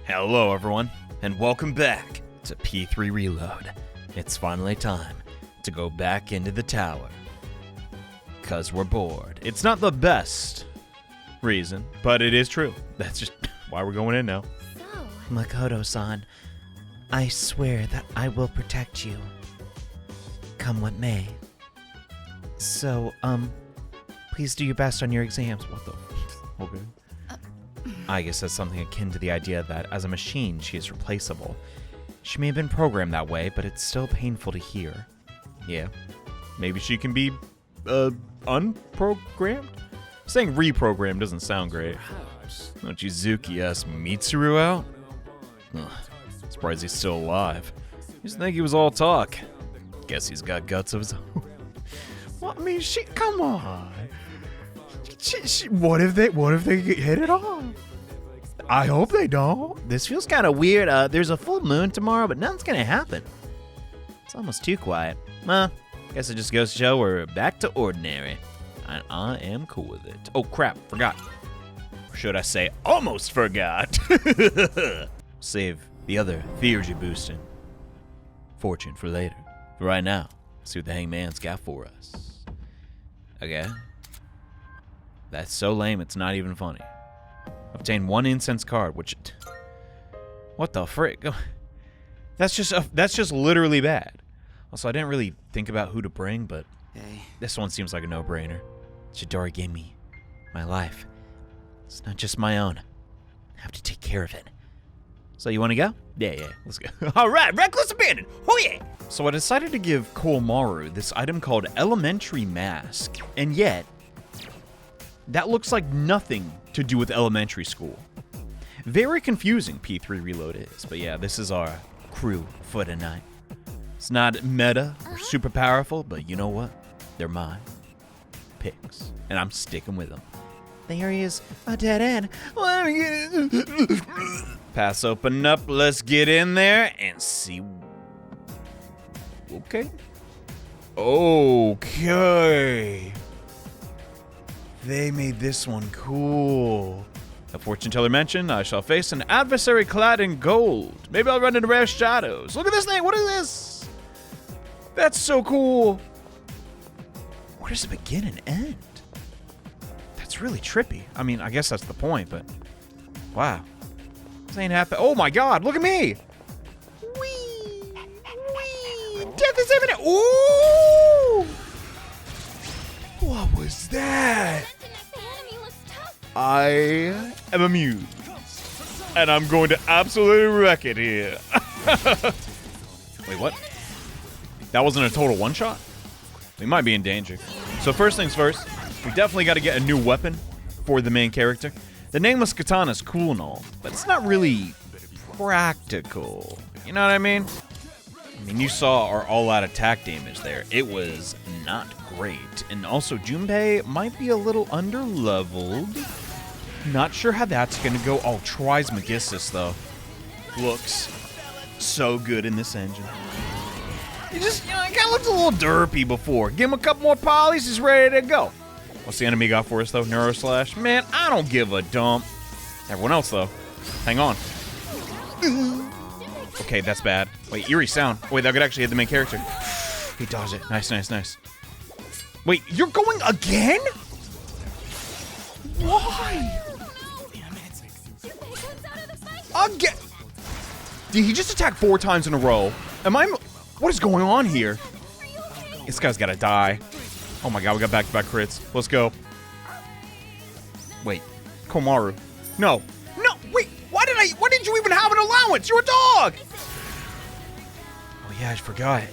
Hello everyone, and welcome back to P3 Reload. It's finally time to go back into the tower. 'Cause we're bored. It's not the best reason, but it is true. That's just why we're going in now. Makoto-san, I swear that I will protect you, come what may. So, please do your best on your exams. What the okay. I guess that's something akin to the idea that as a machine, she is replaceable. She may have been programmed that way, but it's still painful to hear. Yeah. Maybe she can be, unprogrammed? Saying reprogrammed doesn't sound great. Don't you Zuki-ass Mitsuru out? Ugh. Surprised he's still alive. Used to think he was all talk. Guess he's got guts of his own. Well, I mean, come on. What if they get hit it off? I hope they don't. This feels kind of weird. There's a full moon tomorrow, but nothing's gonna happen. It's almost too quiet. Guess it just goes to show we're back to ordinary. And I am cool with it. Oh crap, forgot. Or should I say, almost forgot. Save the other theurgy boosting fortune for later. For right now, let's see what the hangman's got for us. Okay. That's so lame, it's not even funny. Obtain 1 incense card, which... What the frick? That's just literally bad. Also, I didn't really think about who to bring, but this one seems like a no-brainer. Chidori gave me my life. It's not just my own. I have to take care of it. So you want to go? Yeah, let's go. All right, reckless abandon. Oh yeah. So I decided to give Komaru this item called Elementary Mask, and yet that looks like nothing to do with elementary school. Very confusing, P3 Reload is. But yeah, this is our crew for tonight. It's not meta or super powerful, but you know what? They're my picks, and I'm sticking with them. The area is a dead end. Pass open up, let's get in there and see. Okay. They made this one cool. A fortune teller mentioned I shall face an adversary clad in gold. Maybe I'll run into rare shadows. Look at this thing. What is this? That's so cool. Where does it begin and end? That's really trippy. I mean, I guess that's the point, but wow. This ain't happening. Oh my god, look at me. Whee! Death is imminent. Ooh! What was that? I am amused. And I'm going to absolutely wreck it here. Wait, what? That wasn't a total one-shot? We might be in danger. So first things first, we definitely got to get a new weapon for the main character. The nameless katana is cool and all, but it's not really practical. You know what I mean? I mean, you saw our all-out attack damage there. It was not great. And also, Junpei might be a little under-leveled. Not sure how that's going to go. Oh, Trismegistus, though. Looks so good in this engine. He just, it kind of looked a little derpy before. Give him a couple more polys, he's ready to go. What's the enemy got for us, though? Neuroslash? Man, I don't give a dump. Everyone else, though. Hang on. Okay, that's bad. Wait, eerie sound. Wait, that could actually hit the main character. He dodged it. Nice. Wait, you're going again? Why? Again? Did he just attack 4 times in a row? What is going on here? This guy's gotta die. Oh my god, we got back-to-back crits. Let's go. Wait, Komaru. No, wait, why did you even have an allowance? You're a dog! Oh yeah, I forgot.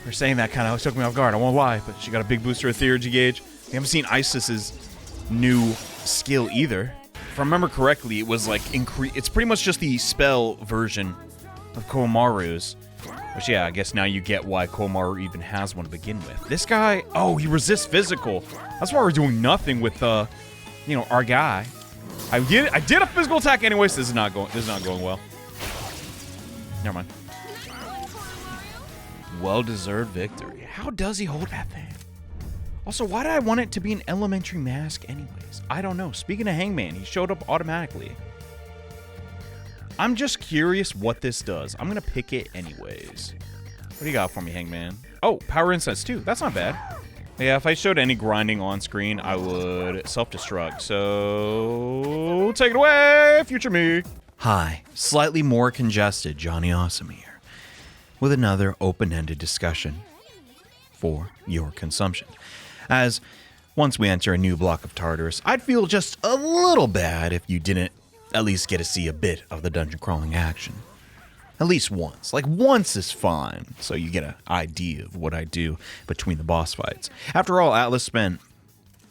For saying that kind of took me off guard, I won't lie, but she got a big booster of theurgy gauge. We haven't seen Isis's new skill either. If I remember correctly, it was like it's pretty much just the spell version of Komaru's. Which, yeah, I guess now you get why Komaru even has one to begin with. This guy, oh, he resists physical. That's why we're doing nothing with, our guy. I did a physical attack anyways. This is not going well. Never mind. Well-deserved victory. How does he hold that thing? Also, why did I want it to be an elementary mask anyways? I don't know. Speaking of Hangman, he showed up automatically. I'm just curious what this does. I'm going to pick it anyways. What do you got for me, Hangman? Oh, power incense too. That's not bad. Yeah, if I showed any grinding on screen, I would self-destruct. So, take it away, future me. Hi, slightly more congested JohneAwesome here, with another open-ended discussion for your consumption. As once we enter a new block of Tartarus, I'd feel just a little bad if you didn't at least get to see a bit of the dungeon crawling action. At least once. Like, once is fine, so you get an idea of what I do between the boss fights. After all, Atlas spent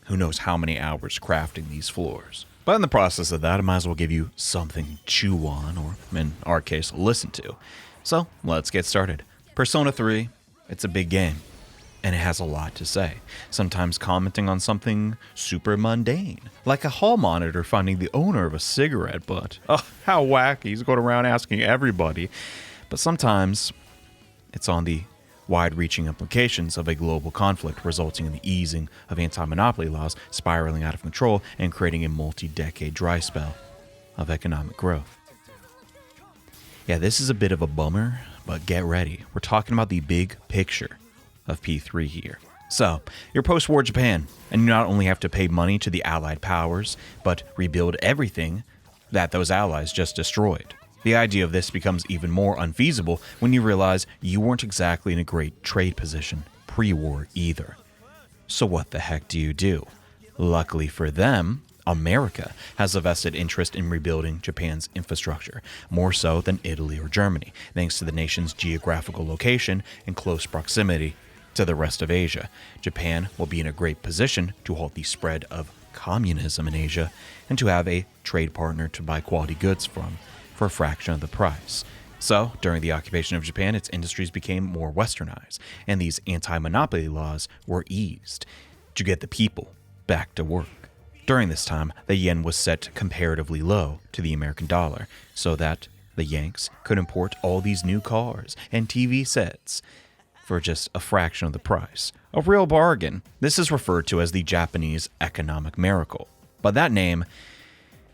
who knows how many hours crafting these floors. But in the process of that, I might as well give you something to chew on, or in our case, listen to. So, let's get started. Persona 3, it's a big game, and it has a lot to say. Sometimes commenting on something super mundane, like a hall monitor finding the owner of a cigarette butt. Oh, how wacky, he's going around asking everybody. But sometimes, it's on the wide-reaching implications of a global conflict resulting in the easing of anti-monopoly laws, spiraling out of control, and creating a multi-decade dry spell of economic growth. Yeah, this is a bit of a bummer, but get ready. We're talking about the big picture of P3 here. So, you're post-war Japan, and you not only have to pay money to the Allied powers, but rebuild everything that those allies just destroyed. The idea of this becomes even more unfeasible when you realize you weren't exactly in a great trade position pre-war either. So what the heck do you do? Luckily for them, America has a vested interest in rebuilding Japan's infrastructure, more so than Italy or Germany, thanks to the nation's geographical location and close proximity to the rest of Asia. Japan will be in a great position to halt the spread of communism in Asia and to have a trade partner to buy quality goods from for a fraction of the price. So, during the occupation of Japan, its industries became more westernized, and these anti-monopoly laws were eased to get the people back to work. During this time, the yen was set comparatively low to the American dollar, so that the Yanks could import all these new cars and TV sets for just a fraction of the price. A real bargain. This is referred to as the Japanese economic miracle. But that name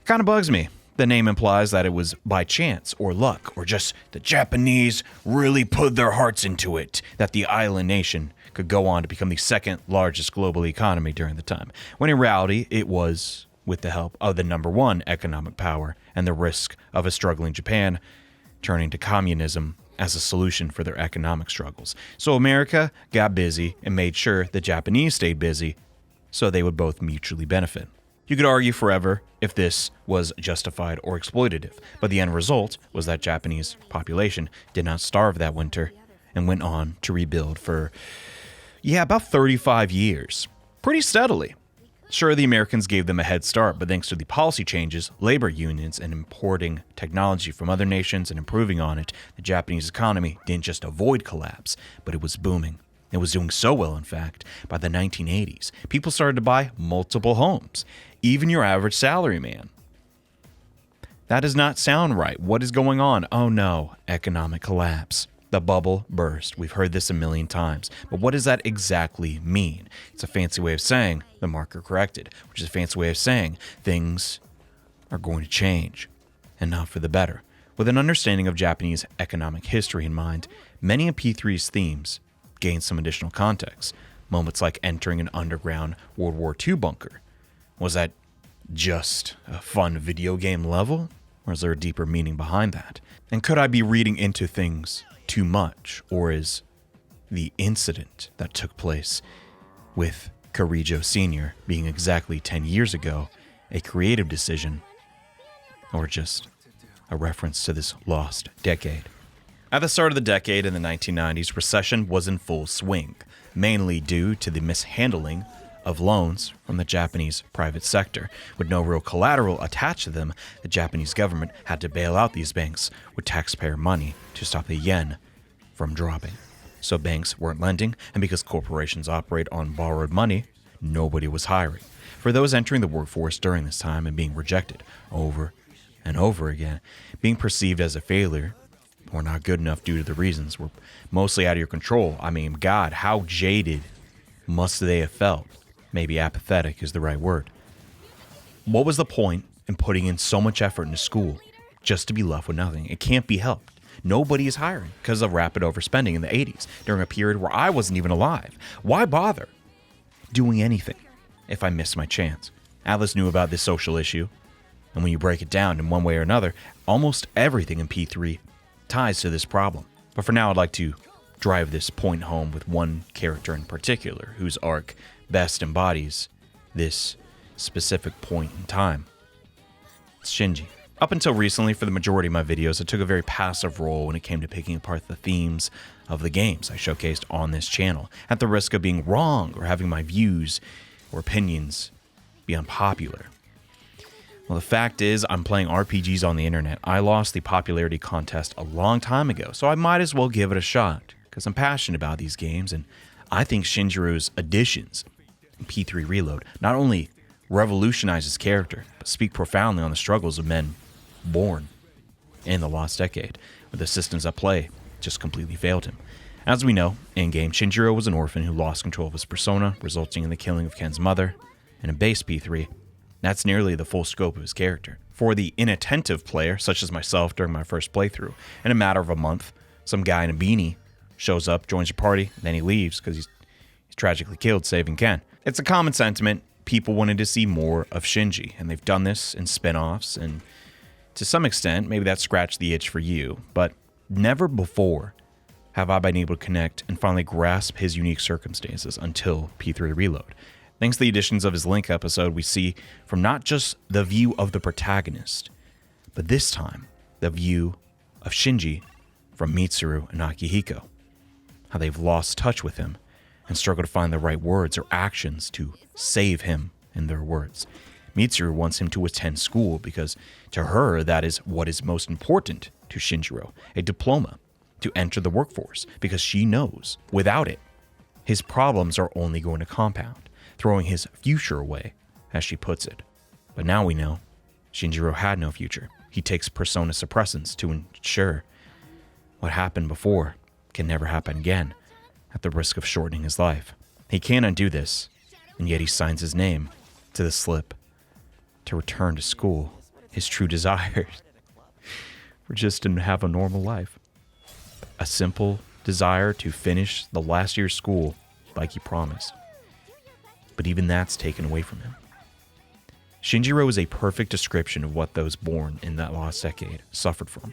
kind of bugs me. The name implies that it was by chance or luck, or just the Japanese really put their hearts into it, that the island nation could go on to become the second largest global economy during the time, when in reality it was with the help of the number one economic power and the risk of a struggling Japan turning to communism as a solution for their economic struggles. So America got busy and made sure the Japanese stayed busy so they would both mutually benefit. You could argue forever if this was justified or exploitative, but the end result was that Japanese population did not starve that winter and went on to rebuild for, about 35 years. Pretty steadily. Sure, the Americans gave them a head start, but thanks to the policy changes, labor unions, and importing technology from other nations and improving on it, the Japanese economy didn't just avoid collapse, but it was booming. It was doing so well, in fact, by the 1980s, people started to buy multiple homes, even your average salaryman. That does not sound right. What is going on? Oh no, economic collapse. The bubble burst. We've heard this a million times. But what does that exactly mean? It's a fancy way of saying the market corrected, which is a fancy way of saying things are going to change, and not for the better. With an understanding of Japanese economic history in mind, many of P3's themes gain some additional context. Moments like entering an underground World War II bunker. Was that just a fun video game level? Or is there a deeper meaning behind that? And could I be reading into things too much? Or is the incident that took place with Kirijo Sr. being exactly 10 years ago a creative decision? Or just a reference to this lost decade? At the start of the decade in the 1990s, recession was in full swing, mainly due to the mishandling of loans from the Japanese private sector. With no real collateral attached to them, the Japanese government had to bail out these banks with taxpayer money to stop the yen from dropping. So banks weren't lending, and because corporations operate on borrowed money, nobody was hiring. For those entering the workforce during this time and being rejected over and over again, being perceived as a failure or not good enough due to the reasons were mostly out of your control. I mean, God, how jaded must they have felt? Maybe apathetic is the right word. What was the point in putting in so much effort into school just to be left with nothing? It can't be helped. Nobody is hiring because of rapid overspending in the 80s, during a period where I wasn't even alive. Why bother doing anything if I missed my chance? Atlas knew about this social issue, and when you break it down in one way or another, almost everything in P3 ties to this problem. But for now, I'd like to drive this point home with one character in particular, whose arc best embodies this specific point in time. It's Shinji. Up until recently, for the majority of my videos, I took a very passive role when it came to picking apart the themes of the games I showcased on this channel, at the risk of being wrong or having my views or opinions be unpopular. Well, the fact is, I'm playing RPGs on the internet. I lost the popularity contest a long time ago, so I might as well give it a shot, because I'm passionate about these games, and I think Shinjiro's additions in P3 Reload not only revolutionize his character, but speak profoundly on the struggles of men born in the lost decade, where the systems at play just completely failed him. As we know, in-game, Shinjiro was an orphan who lost control of his persona, resulting in the killing of Ken's mother. And in base P3, that's nearly the full scope of his character. For the inattentive player, such as myself during my first playthrough, in a matter of a month, some guy in a beanie shows up, joins your party, and then he leaves because he's tragically killed saving Ken. It's a common sentiment. People wanted to see more of Shinji, and they've done this in spin-offs, and to some extent, maybe that scratched the itch for you, but never before have I been able to connect and finally grasp his unique circumstances until P3 Reload. Thanks to the additions of his Link episode, we see from not just the view of the protagonist, but this time, the view of Shinji from Mitsuru and Akihiko. How they've lost touch with him and struggle to find the right words or actions to save him, in their words. Mitsuru wants him to attend school because to her that is what is most important to Shinjiro, a diploma to enter the workforce, because she knows without it, his problems are only going to compound, throwing his future away, as she puts it. But now we know Shinjiro had no future. He takes persona suppressants to ensure what happened before can never happen again, at the risk of shortening his life. He can't undo this, and yet he signs his name to the slip to return to school, his true desire for just to have a normal life. A simple desire to finish the last year of school like he promised. But even that's taken away from him. Shinjiro is a perfect description of what those born in that lost decade suffered from.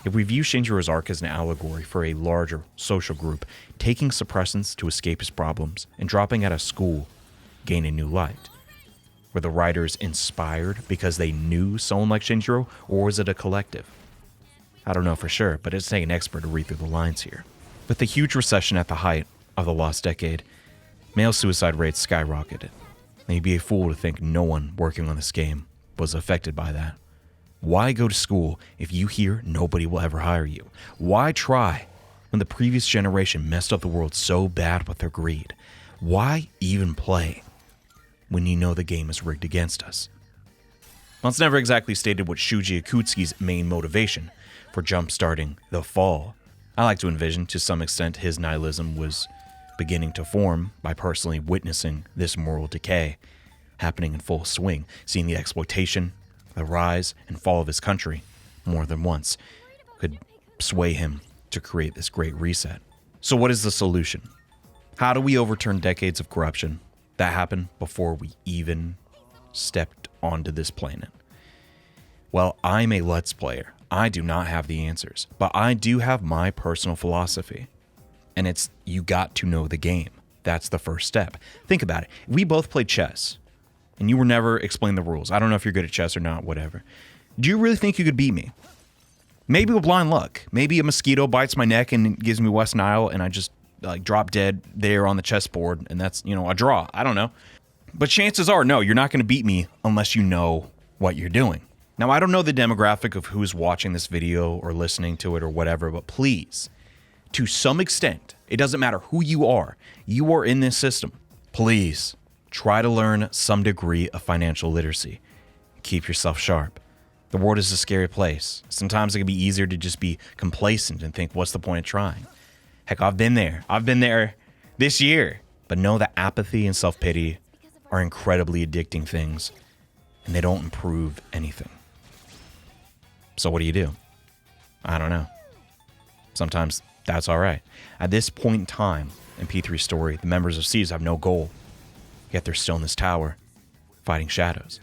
If we view Shinjiro's arc as an allegory for a larger social group, taking suppressants to escape his problems and dropping out of school gain a new light. Were the writers inspired because they knew someone like Shinjiro, or was it a collective? I don't know for sure, but it's taking an expert to read through the lines here. With the huge recession at the height of the lost decade, male suicide rates skyrocketed. And you'd be a fool to think no one working on this game was affected by that. Why go to school if you hear nobody will ever hire you? Why try when the previous generation messed up the world so bad with their greed? Why even play when you know the game is rigged against us? Well, it's never exactly stated what Shuji Akutsuki's main motivation for jump-starting the fall. I like to envision, to some extent, his nihilism was beginning to form by personally witnessing this moral decay happening in full swing, seeing the exploitation, the rise and fall of his country more than once could sway him to create this great reset. So what is the solution? How do we overturn decades of corruption that happened before we even stepped onto this planet? Well, I'm a Let's Player. I do not have the answers, but I do have my personal philosophy. And it's, you got to know the game. That's the first step. Think about it. We both played chess, and you were never explained the rules. I don't know if you're good at chess or not, whatever. Do you really think you could beat me? Maybe with blind luck. Maybe a mosquito bites my neck and gives me West Nile, and I just drop dead there on the chessboard, and that's, a draw. I don't know. But chances are, no, you're not going to beat me unless you know what you're doing. Now, I don't know the demographic of who's watching this video or listening to it or whatever, but please, to some extent, it doesn't matter who you are in this system. Please try to learn some degree of financial literacy. Keep yourself sharp. The world is a scary place. Sometimes it can be easier to just be complacent and think, what's the point of trying? Heck, I've been there. I've been there this year. But know that apathy and self-pity are incredibly addicting things, and they don't improve anything. So what do? I don't know. Sometimes that's all right. At this point in time in P3's story, the members of Seas have no goal, yet they're still in this tower, fighting shadows.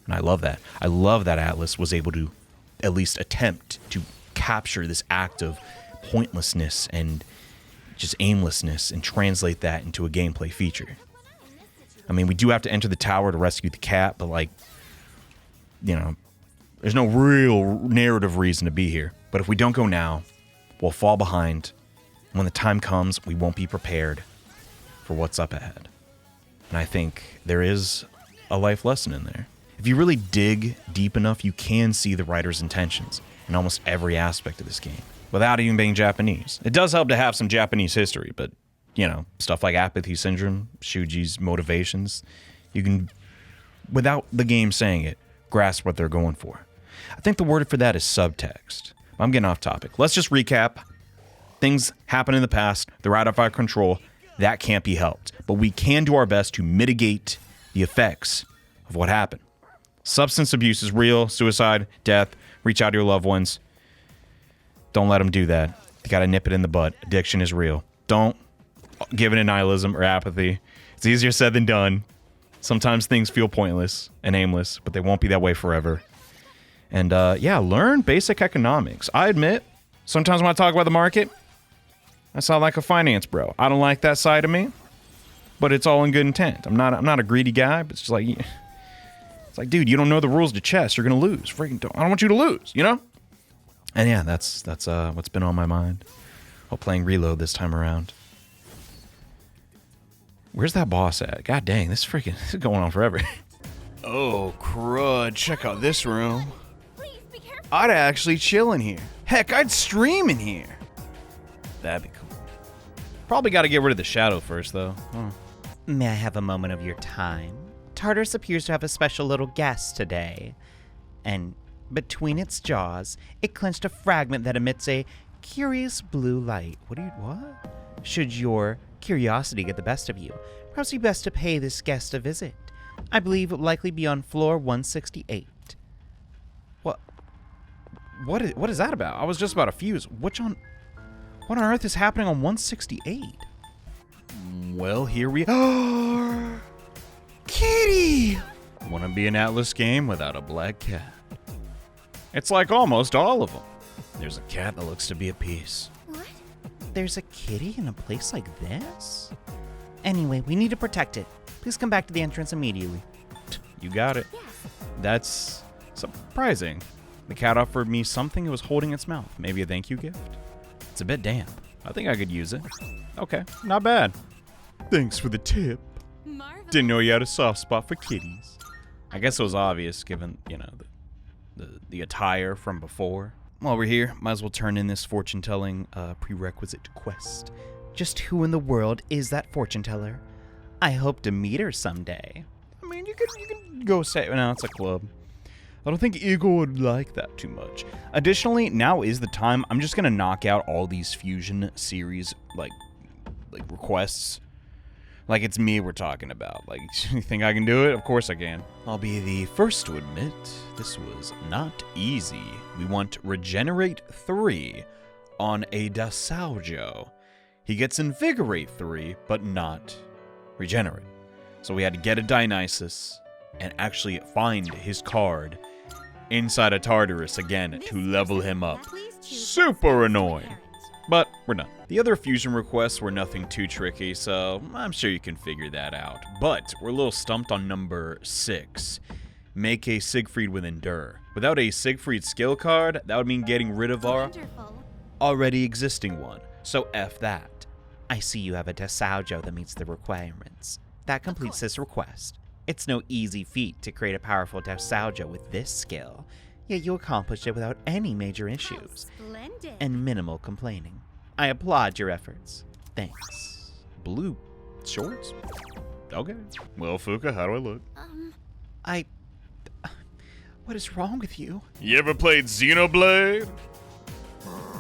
And I love that. I love that Atlas was able to at least attempt to capture this act of pointlessness and just aimlessness and translate that into a gameplay feature. I mean, we do have to enter the tower to rescue the cat, but like, you know, there's no real narrative reason to be here. But if we don't go now, we'll fall behind. When the time comes, we won't be prepared for what's up ahead. And I think there is a life lesson in there. If you really dig deep enough, you can see the writer's intentions in almost every aspect of this game, without even being Japanese. It does help to have some Japanese history, but, you know, stuff like apathy syndrome, Shuji's motivations, you can, without the game saying it, grasp what they're going for. I think the word for that is subtext. I'm getting off topic. Let's just recap. Things happen in the past. They're out of our control. That can't be helped. But we can do our best to mitigate the effects of what happened. Substance abuse is real. Suicide, death. Reach out to your loved ones. Don't let them do that. You got to nip it in the bud. Addiction is real. Don't give it a nihilism or apathy. It's easier said than done. Sometimes things feel pointless and aimless, but they won't be that way forever. And yeah, learn basic economics. I admit, sometimes when I talk about the market, I sound like a finance bro. I don't like that side of me, but it's all in good intent. I'm not a greedy guy, but it's just like, it's like, dude, you don't know the rules to chess. You're gonna lose. Freaking don't. I don't want you to lose. You know. And yeah, that's what's been on my mind while playing Reload this time around. Where's that boss at? God dang, this is going on forever. Oh, crud. Check out this room. I'd actually chill in here. Heck, I'd stream in here. That'd be cool. Probably got to get rid of the shadow first, though. May I have a moment of your time? Tartarus appears to have a special little guest today. And between its jaws, it clenched a fragment that emits a curious blue light. What? Should your curiosity get the best of you, perhaps you best to pay this guest a visit. I believe it will likely be on floor 168. What is that about? I was just about to fuse. What on earth is happening on 168? Well, here we are. Kitty! Wanna be an Atlas game without a black cat? It's like almost all of them. There's a cat that looks to be a piece. What? There's a kitty in a place like this? Anyway, we need to protect it. Please come back to the entrance immediately. You got it. That's surprising. The cat offered me something it was holding in its mouth. Maybe a thank you gift? It's a bit damp. I think I could use it. Okay, not bad. Thanks for the tip. Marvelous. Didn't know you had a soft spot for kitties. I guess it was obvious given, you know, the attire from before. While we're here, might as well turn in this fortune-telling prerequisite quest. Just who in the world is that fortune teller? I hope to meet her someday. I mean, you can go say, no, it's a club. I don't think Igor would like that too much. Additionally, now is the time. I'm just gonna knock out all these fusion series like requests. Like it's me we're talking about. Like, you think I can do it? Of course I can. I'll be the first to admit this was not easy. We want Regenerate 3 on a Dasaujo. He gets Invigorate 3, but not Regenerate. So we had to get a Dionysus and actually find his card inside a Tartarus again to level him up. Super annoying. But we're done. The other fusion requests were nothing too tricky, so I'm sure you can figure that out. But we're a little stumped on number 6. Make a Siegfried with Endure. Without a Siegfried skill card, that would mean getting rid of our already existing one. So F that. I see you have a Dasaujo that meets the requirements. That completes this request. It's no easy feat to create a powerful Dasaujo with this skill, yet you accomplished it without any major issues and minimal complaining. I applaud your efforts. Thanks. Blue shorts? Okay. Well, Fuka, how do I look? What is wrong with you? You ever played Xenoblade?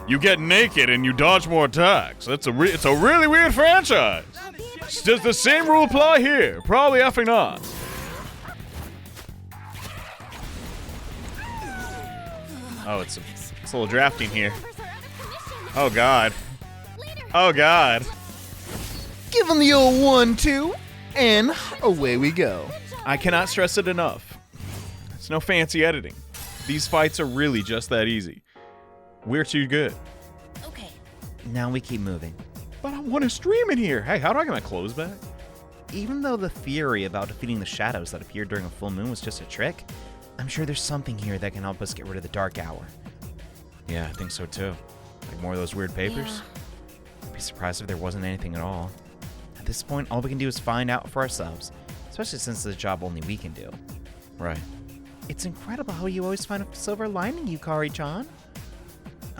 You get naked and you dodge more attacks. It's a really weird franchise. Does the same rule apply here? Probably effing not. Oh, it's a little drafting here. Oh, God. Oh, God. Give him the old 1-2, and away we go. I cannot stress it enough. It's no fancy editing. These fights are really just that easy. We're too good. Okay. Now we keep moving. But I want to stream in here. Hey, how do I get my clothes back? Even though the theory about defeating the shadows that appeared during a full moon was just a trick, I'm sure there's something here that can help us get rid of the dark hour. Yeah, I think so too. Like more of those weird papers? I'd be surprised if there wasn't anything at all. At this point, all we can do is find out for ourselves, especially since it's a job only we can do. Right. It's incredible how you always find a silver lining, Yukari-chan.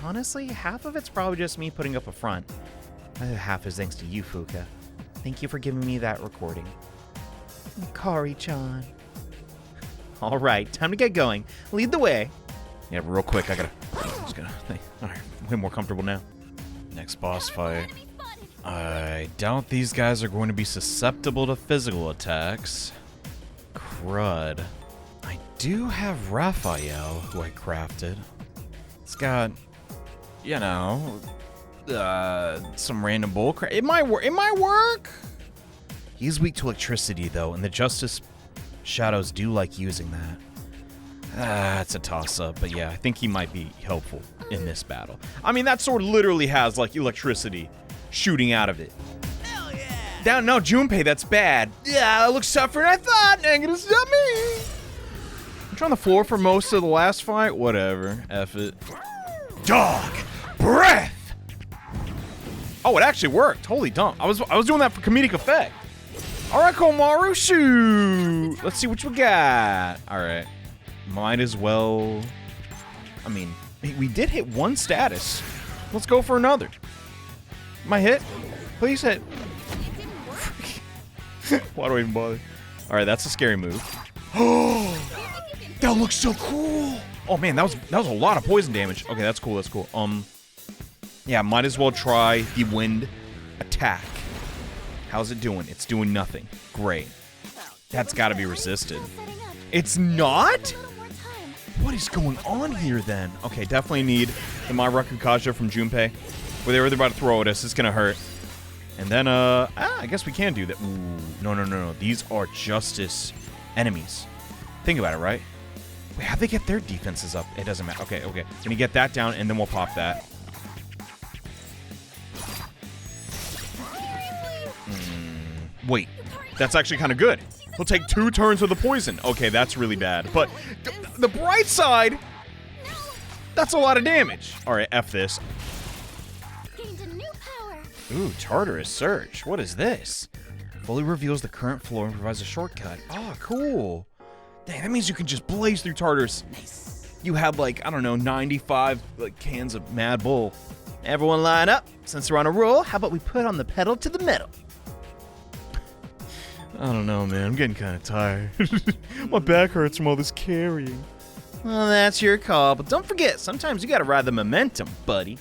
Honestly, half of it's probably just me putting up a front. The other half is thanks to you, Fuka. Thank you for giving me that recording. Yukari-chan. All right, time to get going. Lead the way. Yeah, real quick, all right, way more comfortable now. Next boss fight. I doubt these guys are going to be susceptible to physical attacks. Crud. I do have Raphael, who I crafted. It's got, you know, some random bullcrap. It might work. He's weak to electricity, though, and the Justice Shadows do like using that. It's a toss-up, but yeah, I think he might be helpful in this battle. I mean, that sword literally has, like, electricity shooting out of it. Hell yeah! Down, no, Junpei, that's bad. Yeah, it looks tougher than I thought. Negative dummy. I'm on the floor for most of the last fight. Whatever. F it. Dog breath. Oh, it actually worked. Holy dump. I was doing that for comedic effect. All right, Komaru, shoot. Let's see what we got. All right. Might as well. I mean, we did hit one status. Let's go for another. My hit? Please hit. Why do I even bother? All right, that's a scary move. Oh, that looks so cool. Oh man, that was a lot of poison damage. Okay, that's cool. That's cool. Yeah, might as well try the wind attack. How's it doing? It's doing nothing. Great. That's got to be resisted. It's not? What is going on here then? Okay, definitely need the My Rakukaja from Junpei. Where they're about to throw at us. It's gonna hurt. And then, I guess we can do that. Ooh, no. These are Justice enemies. Think about it, right? Wait, how'd they get their defenses up? It doesn't matter. Okay. Gonna get that down, and then we'll pop that. Wait, that's actually kind of good. He'll take 2 turns with the poison. Okay, that's really bad. But the bright side, that's a lot of damage. All right, F this. Ooh, Tartarus Search. What is this? Fully reveals the current floor and provides a shortcut. Oh, cool. Dang, that means you can just blaze through Tartarus. You had, like, I don't know, 95 cans of Mad Bull. Everyone line up. Since we're on a roll, how about we put on the pedal to the metal? I don't know, man. I'm getting kind of tired. My back hurts from all this carrying. Well, that's your call, but don't forget, sometimes you gotta ride the momentum, buddy.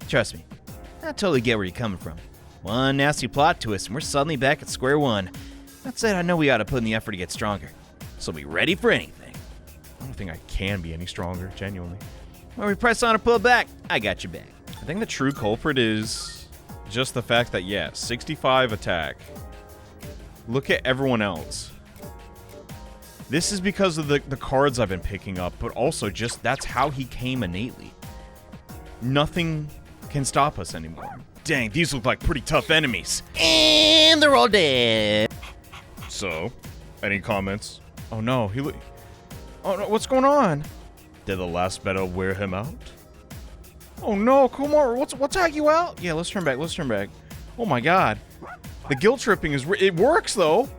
Trust me, I totally get where you're coming from. One nasty plot twist, and we're suddenly back at square one. That said, I know we ought to put in the effort to get stronger, so be ready for anything. I don't think I can be any stronger, genuinely. When we press on or pull back, I got your back. I think the true culprit is just the fact that, yeah, 65 attack. Look at everyone else. This is because of the cards I've been picking up, but also just that's how he came innately. Nothing can stop us anymore. Dang, these look like pretty tough enemies. And they're all dead. So, any comments? Oh no, oh no, what's going on? Did the last battle wear him out? Oh no, Kumar, what's tag you out? Yeah, let's turn back. Oh my god. The guilt tripping it works though.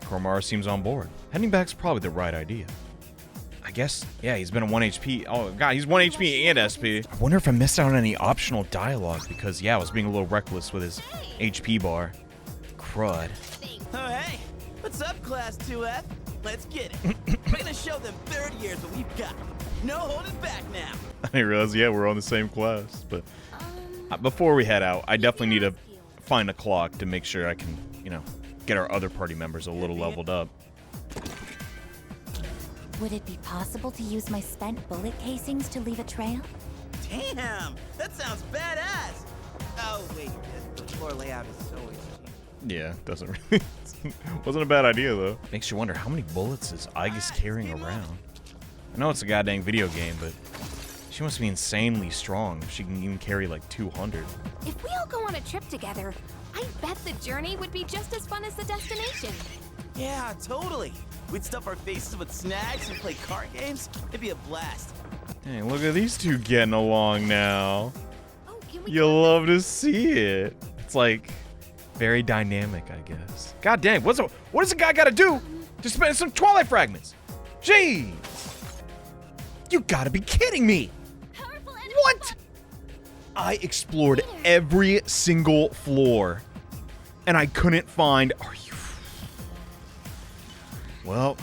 Kumar seems on board. Heading back's probably the right idea. I guess, yeah, he's been a 1 HP. Oh god, he's 1 HP and SP. I wonder if I missed out on any optional dialogue because, yeah, I was being a little reckless with his HP bar. Crud. Oh, hey, what's up, Class 2F? Let's get it. We're gonna show them third years what we've got. No holding back now. I didn't realize, yeah, we're on the same class. But before we head out, I definitely need to find a clock to make sure I can you know, get our other party members a little leveled up. Would it be possible to use my spent bullet casings to leave a trail? Damn, that sounds badass. Oh wait, the floor layout is so easy. Yeah, doesn't really. Wasn't a bad idea though. Makes you wonder how many bullets is Aigis carrying around. I know it's a goddamn video game, but she must be insanely strong if she can even carry like 200. If we all go on a trip together, I bet the journey would be just as fun as the destination. Yeah, totally. We'd stuff our faces with snacks and play card games. It'd be a blast. Hey, look at these two getting along now. Oh, can we You'll love to see it. It's like very dynamic, I guess. God dang, what does a guy gotta do to spend some Twilight fragments? Jeez! You gotta be kidding me! Powerful enemy What? I explored every single floor, and I couldn't find. Are you? Well,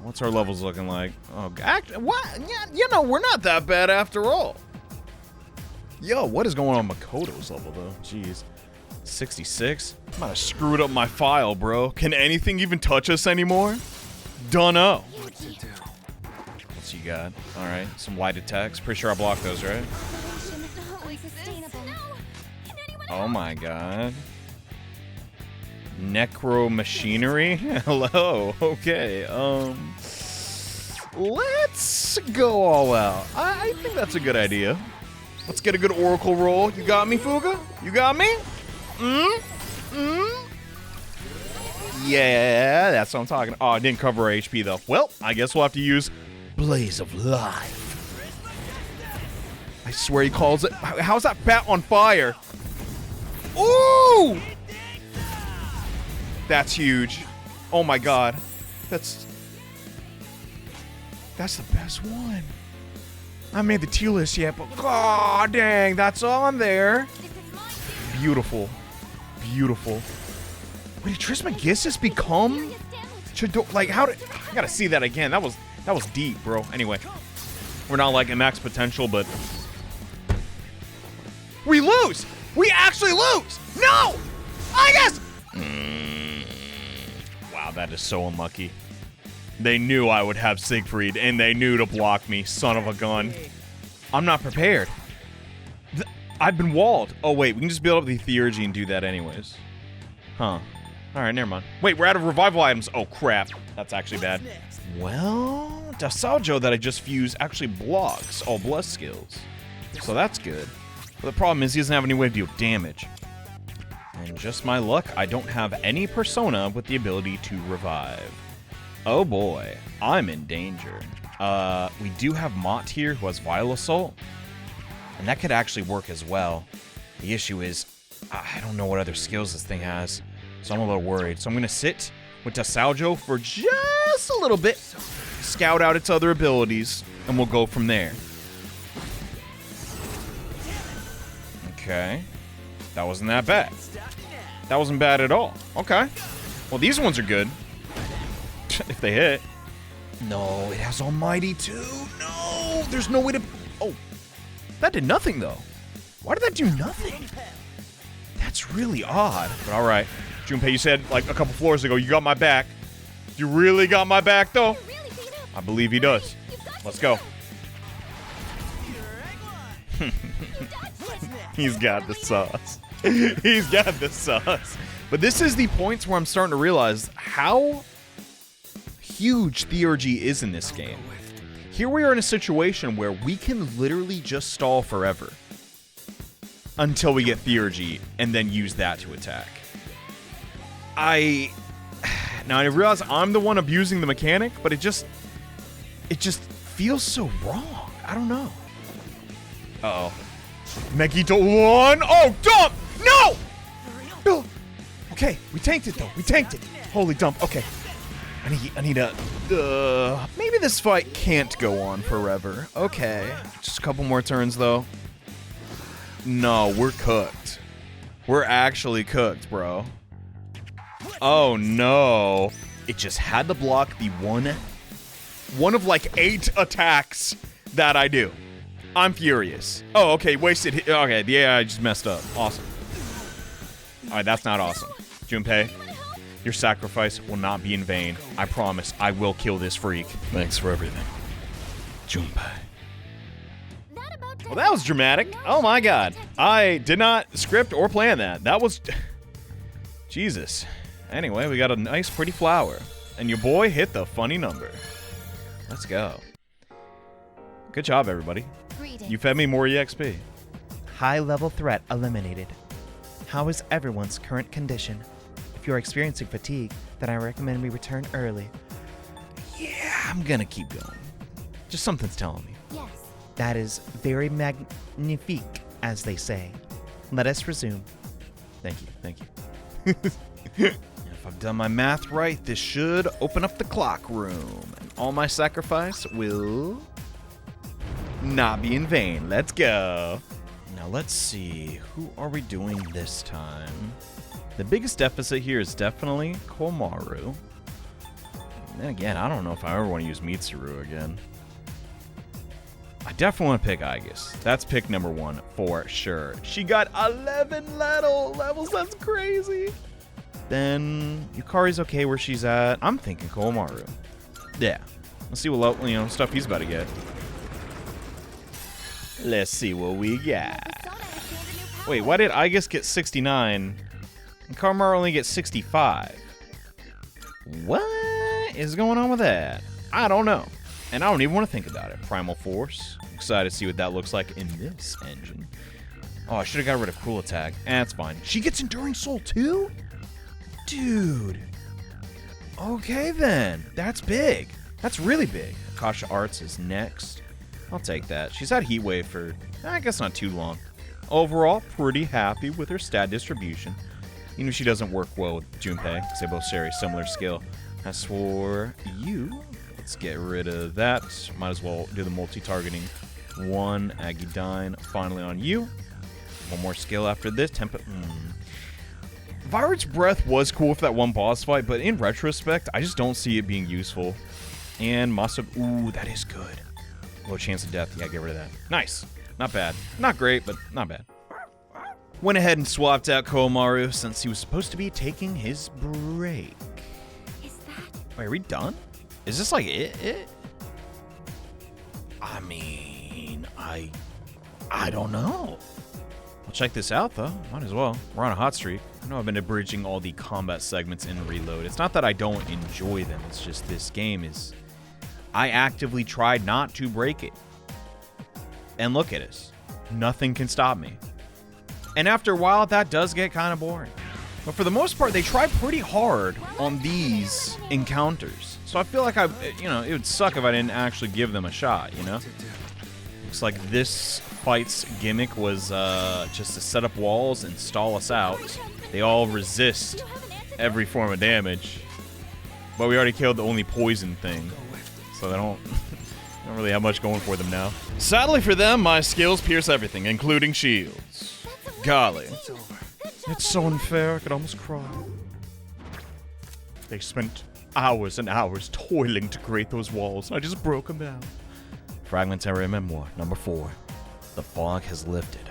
what's our levels looking like? Oh, what? Yeah, you know, we're not that bad after all. Yo, what is going on Makoto's level though? Jeez, 66. I might have screwed up my file, bro. Can anything even touch us anymore? Dunno. What's you got? All right, some light attacks. Pretty sure I blocked those, right? Oh my god. Necro machinery? Hello. Okay. Let's go all out. I think that's a good idea. Let's get a good oracle roll. You got me, Fuga? You got me? Yeah, that's what I'm talking. Oh, I didn't cover our HP though. Well, I guess we'll have to use Blaze of Life. I swear he calls it. How's that bat on fire? Ooh! That's huge. Oh my god. That's the best one. I made the tier list yet, but god dang, that's on there. Beautiful. Beautiful. Wait, did Trismegistus become Chidori? Like, how did I gotta see that again? That was deep, bro. Anyway. We're not like at max potential, but we lose! We actually lose! No! I guess! Wow, that is so unlucky. They knew I would have Siegfried, and they knew to block me. Son of a gun. I'm not prepared. I've been walled. Oh, wait. We can just build up the Theurgy and do that anyways. Huh. Alright, never mind. Wait, we're out of revival items. Oh, crap. That's actually bad. Well, Dasaljo that I just fused actually blocks all bless skills. So that's good. But the problem is he doesn't have any way to deal damage. And just my luck, I don't have any persona with the ability to revive. Oh boy, I'm in danger. We do have Mott here who has Vital Assault. And that could actually work as well. The issue is, I don't know what other skills this thing has. So I'm a little worried. So I'm going to sit with Dasaljo for just a little bit. Scout out its other abilities. And we'll go from there. Okay. That wasn't that bad. That wasn't bad at all. Okay. Well, these ones are good. If they hit. No, it has Almighty too. No, there's no way to... Oh, that did nothing though. Why did that do nothing? That's really odd. But all right. Junpei, you said like a couple floors ago, you got my back. You really got my back though? I believe he does. Let's go. He's got the sauce. He's got the sauce. But this is the points where I'm starting to realize how huge Theurgy is in this game. Here we are in a situation where we can literally just stall forever until we get Theurgy and then use that to attack. Now I realize I'm the one abusing the mechanic, but it just feels so wrong. I don't know. Uh-oh. Megito 1. Oh, dump! No! No! Okay, we tanked it though. We tanked it. Holy dump. Okay. I need a... maybe this fight can't go on forever. Okay. Just a couple more turns though. No, we're cooked. We're actually cooked, bro. Oh no. It just had to block the one of like 8 attacks that I do. I'm furious. Oh, okay, wasted. Okay, the AI just messed up. Awesome. Alright, that's not awesome. Junpei, your sacrifice will not be in vain. I promise I will kill this freak. Thanks for everything, Junpei. Well, that was dramatic. Oh my god. I did not script or plan that. That was... Jesus. Anyway, we got a nice pretty flower. And your boy hit the funny number. Let's go. Good job, everybody. You fed me more EXP. High-level threat eliminated. How is everyone's current condition? If you're experiencing fatigue, then I recommend we return early. Yeah, I'm gonna keep going. Just something's telling me. Yes. That is very magnifique, as they say. Let us resume. Thank you, thank you. If I've done my math right, this should open up the clock room. And all my sacrifice will not be in vain. Let's go. Now let's see, who are we doing this time? The biggest deficit here is definitely Komaru. And then again, I don't know if I ever want to use Mitsuru again. I definitely want to pick Aegis. That's pick number 1 for sure. She got 11 levels. That's crazy. Then Yukari's okay where she's at. I'm thinking Komaru. Yeah. Let's see what stuff he's about to get. Let's see what we got. Wait, why did Aegis get 69 and Komaru only get 65? What is going on with that? I don't know. And I don't even want to think about it. Primal Force. Excited to see what that looks like in this engine. Oh, I should have got rid of Cruel Attack. That's fine. She gets Enduring Soul too? Dude. Okay then. That's big. That's really big. Akasha Arts is next. I'll take that. She's had Heat Wave for, I guess, not too long. Overall, pretty happy with her stat distribution. Even if she doesn't work well with Junpei, because they both share a similar skill. As for you, let's get rid of that. Might as well do the multi-targeting one. Agidyne, finally on you. One more skill after this. Violet's Breath was cool for that one boss fight, but in retrospect, I just don't see it being useful. And ooh, that is good. Low chance of death. Yeah, get rid of that. Nice. Not bad. Not great, but not bad. Went ahead and swapped out Komaru since he was supposed to be taking his break. Is that? Wait, are we done? Is this like it? I mean, I don't know. I'll check this out though. Might as well. We're on a hot streak. I know I've been abridging all the combat segments in Reload. It's not that I don't enjoy them. It's just this game is... I actively tried not to break it. And look at us. Nothing can stop me. And after a while, that does get kind of boring. But for the most part, they try pretty hard on these encounters. So I feel like it would suck if I didn't actually give them a shot, you know? Looks like this fight's gimmick was just to set up walls and stall us out. They all resist every form of damage. But we already killed the only poison thing. So they don't really have much going for them now. Sadly for them, my skills pierce everything, including shields. Golly. It's so unfair, I could almost cry. They spent hours and hours toiling to create those walls, and I just broke them down. Fragmentary Memoir, number 4. The fog has lifted.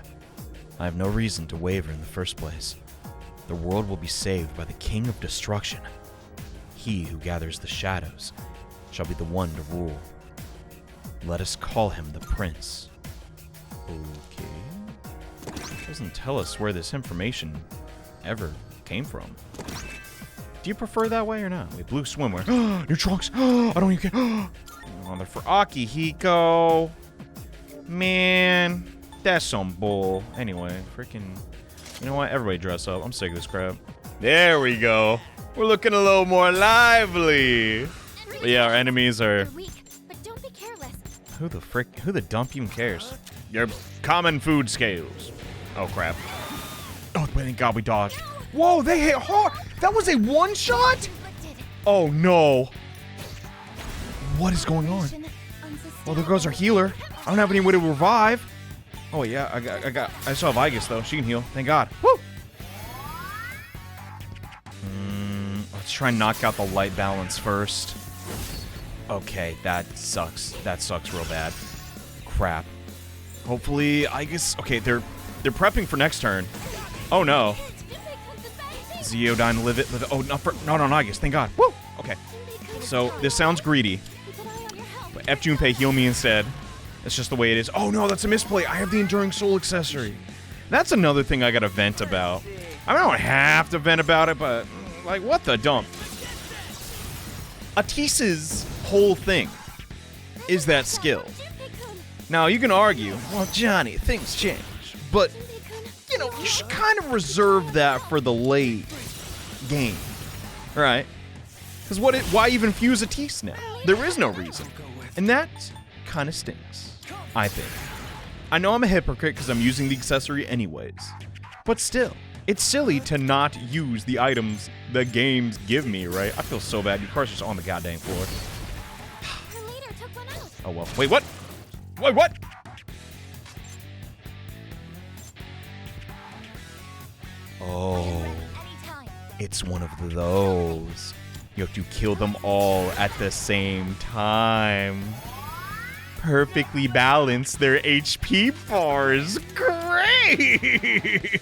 I have no reason to waver in the first place. The world will be saved by the King of Destruction. He who gathers the shadows shall be the one to rule. Let us call him the Prince. Okay. Doesn't tell us where this information ever came from. Do you prefer that way or not? Wait, blue swimwear. Your trunks. I don't even care. Oh, they're for Akihiko. Man, that's some bull. Anyway, freaking. You know what? Everybody dress up. I'm sick of this crap. There we go. We're looking a little more lively. But yeah, our enemies are... But don't be careless. Who the dump even cares? Your common food scales. Oh, crap. Oh, thank God we dodged. Whoa, they hit hard. That was a one-shot? Oh, no. What is going on? Well, there goes our healer. I don't have any way to revive. Oh, yeah, I still have Aegis, though. She can heal. Thank God. Woo! Let's try and knock out the light balance first. Okay, that sucks. That sucks real bad. Crap. Hopefully, Aegis... Okay, they're prepping for next turn. Oh, no. Zeodyne, live it. Oh, not for, no, I guess. Thank God. Woo! Okay. So, this sounds greedy. But F. Junpei, heal me instead. That's just the way it is. Oh, no, that's a misplay. I have the Enduring Soul accessory. That's another thing I gotta vent about. I mean, I don't have to vent about it, but, like, what the dump? Atisa's whole thing is that skill. Now, you can argue, well, Johnny, things change. But, you know, you should kind of reserve that for the late game. Right? Because why even fuse Atisa now? There is no reason. And that kind of stinks, I think. I know I'm a hypocrite because I'm using the accessory anyways. But still, it's silly to not use the items the games give me, right? I feel so bad. Your car's just on the goddamn floor. Oh, well. Wait, what? Wait, what? Oh. It's one of those. You have to kill them all at the same time. Perfectly balance their HP bars. Great!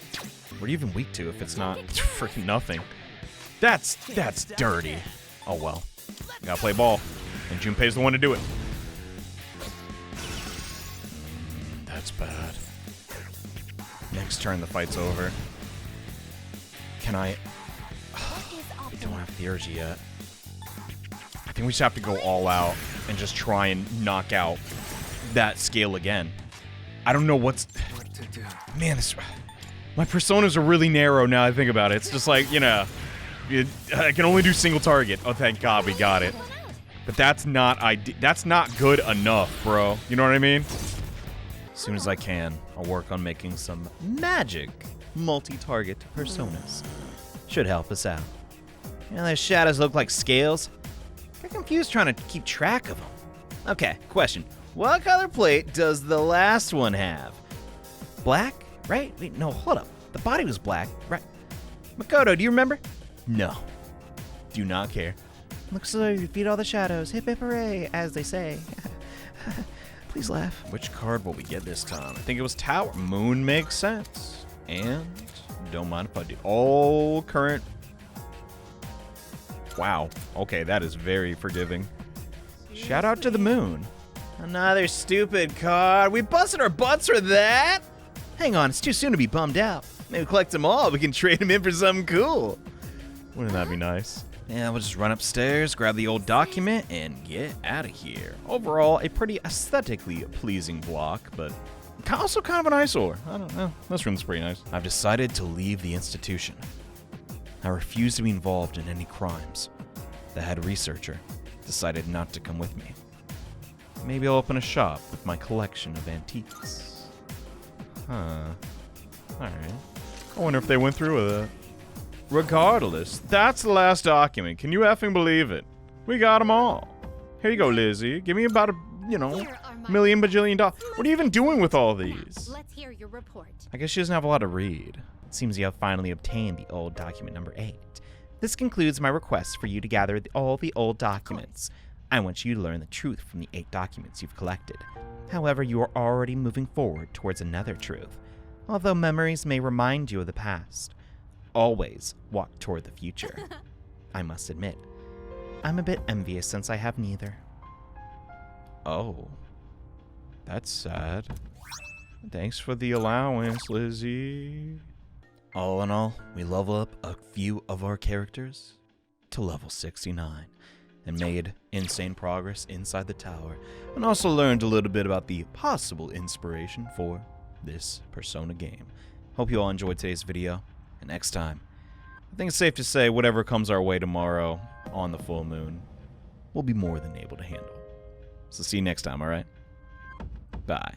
What are you even weak to if it's not freaking nothing? That's dirty. Oh well. Gotta play ball. And Junpei's the one to do it. That's bad. Next turn the fight's over. Can I don't have Theurgy yet. I think we just have to go all out and just try and knock out that scale again. I don't know what to do. Man, my personas are really narrow now I think about it. It's just like, you know, I can only do single target. Oh, thank God we got it. But that's not good enough, bro. You know what I mean? As soon as I can, I'll work on making some magic multi-target personas. Should help us out. You know, those shadows look like scales. Get confused trying to keep track of them. Okay, question. What color plate does the last one have? Black? Right? Wait, no, hold up. The body was black, right? Makoto, do you remember? No. Do not care. Looks like you defeat all the shadows. Hip hip hooray, as they say. Please laugh. Which card will we get this time? I think it was Tower. Moon makes sense. And don't mind if I do. All current. Wow. Okay, that is very forgiving. Shout out to the moon. Another stupid card. We busted our butts for that. Hang on, it's too soon to be bummed out. Maybe collect them all. We can trade them in for something cool. Wouldn't that be nice? Yeah, we'll just run upstairs, grab the old document, and get out of here. Overall, a pretty aesthetically pleasing block, but also kind of an eyesore. I don't know. This room's pretty nice. I've decided to leave the institution. I refuse to be involved in any crimes. The head researcher decided not to come with me. Maybe I'll open a shop with my collection of antiques. Huh. Alright. I wonder if they went through with it. Regardless, that's the last document. Can you effing believe it? We got them all. Here you go, Lizzie. Give me about $1 bajillion. What are you even doing with all these? Let's hear your report. I guess she doesn't have a lot to read. It seems you have finally obtained the old document number 8. This concludes my request for you to gather all the old documents. I want you to learn the truth from the 8 documents you've collected. However, you are already moving forward towards another truth. Although memories may remind you of the past, always walk toward the future. I must admit, I'm a bit envious since I have neither. Oh, that's sad. Thanks for the allowance, Lizzie. All in all, we level up a few of our characters to level 69 and made insane progress inside the tower, and also learned a little bit about the possible inspiration for this Persona game. Hope you all enjoyed today's video, and next time, I think it's safe to say whatever comes our way tomorrow on the full moon, we'll be more than able to handle. So see you next time, alright? Bye.